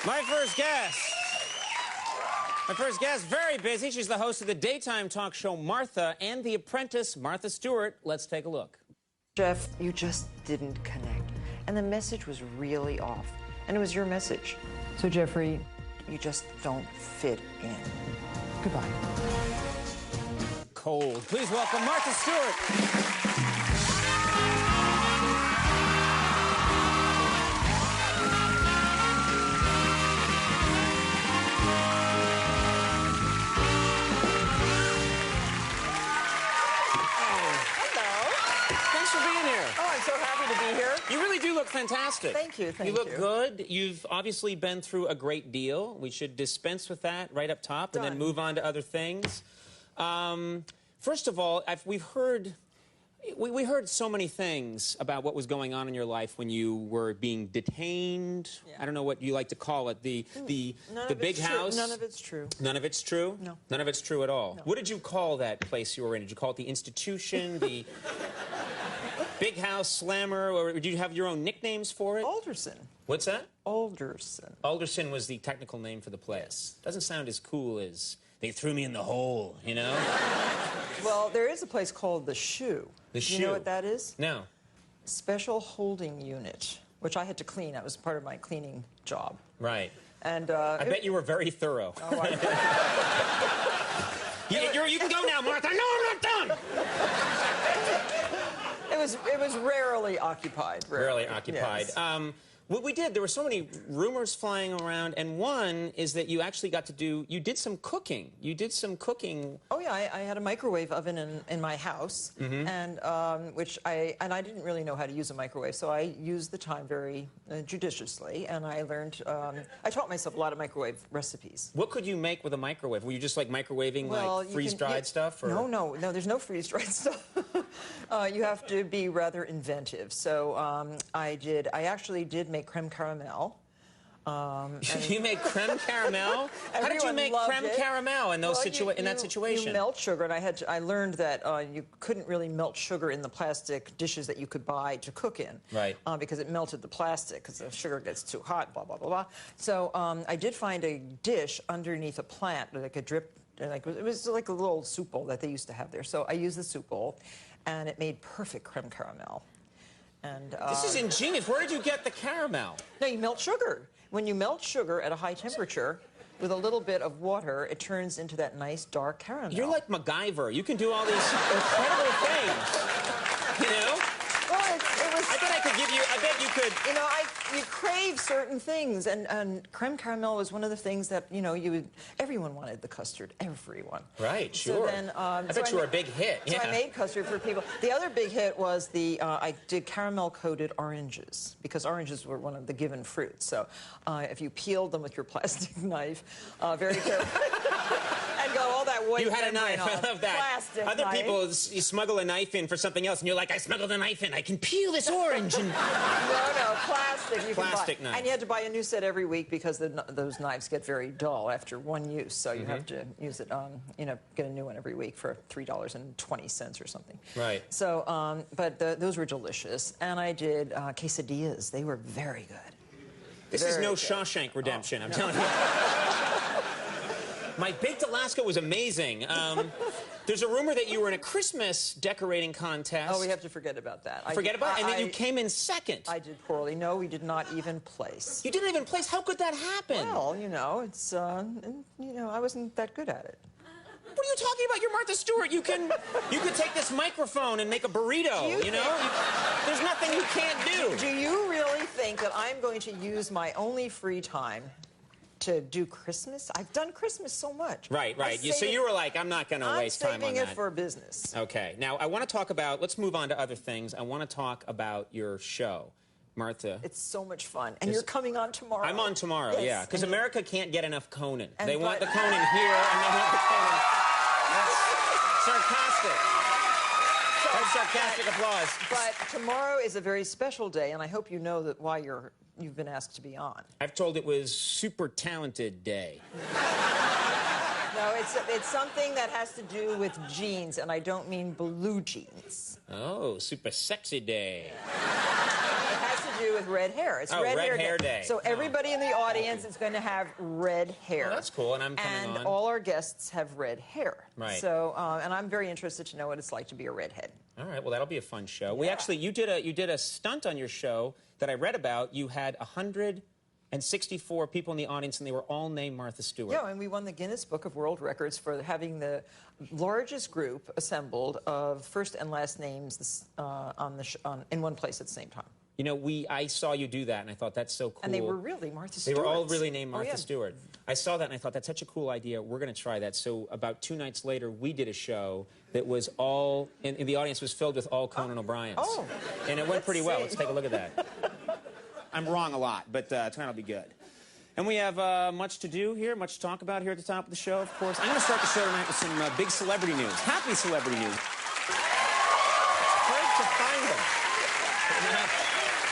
My first guest, very busy. She's the host of the daytime talk show Martha and The Apprentice, Martha Stewart. Let's take a look. Jeff, you just didn't connect. And the message was really off. And it was your message. So, Jeffrey, you just don't fit in. Goodbye. Cold. Please welcome Martha Stewart. Oh, I'm so happy to be here. You really do look fantastic. Thank you, thank you. You look good. You've obviously been through a great deal. We should dispense with that right up top and then move on to other things. First of all, we heard so many things about what was going on in your life when you were being detained. Yeah. I don't know what you like to call it. The big house. None of it's true. None of it's true? No. None of it's true at all. No. What did you call that place you were in? Did you call it the institution, the big house slammer, or did you have your own nicknames for it? Alderson. What's that? Alderson. Alderson was the technical name for the place. Doesn't sound as cool as they threw me in the hole, you know? Well, there is a place called The Shoe. The Shoe? You know what that is? No. Special holding unit, which I had to clean. That was part of my cleaning job. Right. And I bet you were very thorough. Oh, you can go now, Martha. No, I'm not done. It was rarely occupied. Rarely occupied. Yes. What we did, there were so many rumors flying around, and one is that you actually got to you did some cooking. You did some cooking. Oh, yeah, I had a microwave oven in my house, and I didn't really know how to use a microwave, so I used the time very judiciously, and I learned, I taught myself a lot of microwave recipes. What could you make with a microwave? Were you just like microwaving like freeze-dried stuff? Or? No, there's no freeze-dried stuff. You have to be rather inventive. So I actually did make creme caramel. You made creme caramel? How did you make creme caramel in those in that situation? You melt sugar, and I learned that you couldn't really melt sugar in the plastic dishes that you could buy to cook in, right? Because it melted the plastic, because the sugar gets too hot, blah blah blah blah. So I did find a dish underneath a plant, like a drip, it was like a little soup bowl that they used to have there. So I used the soup bowl, and it made perfect creme caramel. And this is ingenious. Where did you get the caramel? No, you melt sugar. When you melt sugar at a high temperature with a little bit of water, it turns into that nice dark caramel. You're like MacGyver. You can do all these incredible things. You know? Well, it was... I bet you could... You know, you crave certain things, and creme caramel was one of the things that, you know, everyone wanted the custard. Everyone. Right, sure. So then, I bet you were a big hit. So I made custard for people. The other big hit was I did caramel-coated oranges, because oranges were one of the given fruits. So if you peeled them with your plastic knife, very carefully, and go all that white... You had a knife. I love that. Plastic Other knife. people, you smuggle a knife in for something else, and you're like, I smuggled a knife in. I can peel this orange. And... No, plastic. Plastic knife. And you had to buy a new set every week because those knives get very dull after one use. So you have to use it, you know, get a new one every week for $3.20 or something. Right. So, but those were delicious. And I did quesadillas. They were very good. This is no Shawshank Redemption, I'm telling you. My baked Alaska was amazing. There's a rumor that you were in a Christmas decorating contest. Oh, we have to forget about that. Forget about it? And then you came in second. I did poorly. No, we did not even place. You didn't even place? How could that happen? Well, you know, it's, you know, I wasn't that good at it. What are you talking about? You're Martha Stewart. You could take this microphone and make a burrito, you know? There's nothing you can't do. Do you really think that I'm going to use my only free time to do Christmas? I've done Christmas so much. Right. So you were like, I'm not going to waste time on that. I'm saving it for business. Okay. Now, I want to talk about, let's move on to other things. I want to talk about your show, Martha. It's so much fun. And you're coming on tomorrow. I'm on tomorrow, yes. Yeah. Because America can't get enough Conan. They want the Conan here, and they want the Conan. That's sarcastic. That's sarcastic applause. But tomorrow is a very special day, and I hope you know that why you've been asked to be on. I've told it was Super Talented Day. No, it's something that has to do with jeans, and I don't mean blue jeans. Oh, Super Sexy Day. It has to do with red hair. It's red hair day. So everybody in the audience is going to have red hair. Oh, that's cool, and I'm coming on. And all our guests have red hair. Right. So, and I'm very interested to know what it's like to be a redhead. All right, well, that'll be a fun show. Yeah. We actually, you did a stunt on your show that I read about. You had 164 people in the audience, and they were all named Martha Stewart. Yeah, and we won the Guinness Book of World Records for having the largest group assembled of first and last names in one place at the same time. You know, I saw you do that, and I thought, that's so cool. And they were really Martha Stewart. They were all really named Martha yeah. Stewart. I saw that, and I thought, that's such a cool idea. We're going to try that. So about 2 nights later, we did a show that was all, and the audience was filled with all Conan O'Briens. Oh. And it went pretty well. Let's take a look at that. I'm wrong a lot, but tonight will be good. And we have much to do here, much to talk about here at the top of the show, of course. I'm going to start the show tonight with some big celebrity news. Happy celebrity news. It's hard to find them.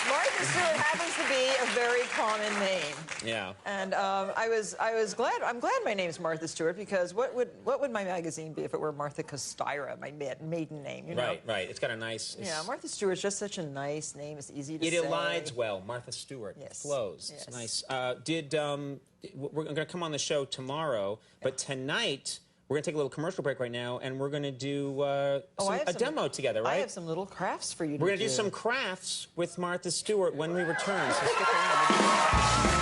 Martha Stewart happens to be a very common name. Yeah. And I was glad. I'm glad my name's Martha Stewart, because what would my magazine be if it were Martha Costira, my maiden name? You know? Right, right. It's got a nice. Yeah, Martha Stewart's just such a nice name. It's easy to say. It elides well. Martha Stewart. Yes. It flows. Yes. It's nice. We're going to come on the show tomorrow, but tonight we're going to take a little commercial break right now, and we're going to do a demo together, right? I have some little crafts for you to do. We're going to do some crafts with Martha Stewart when we return, so stick around.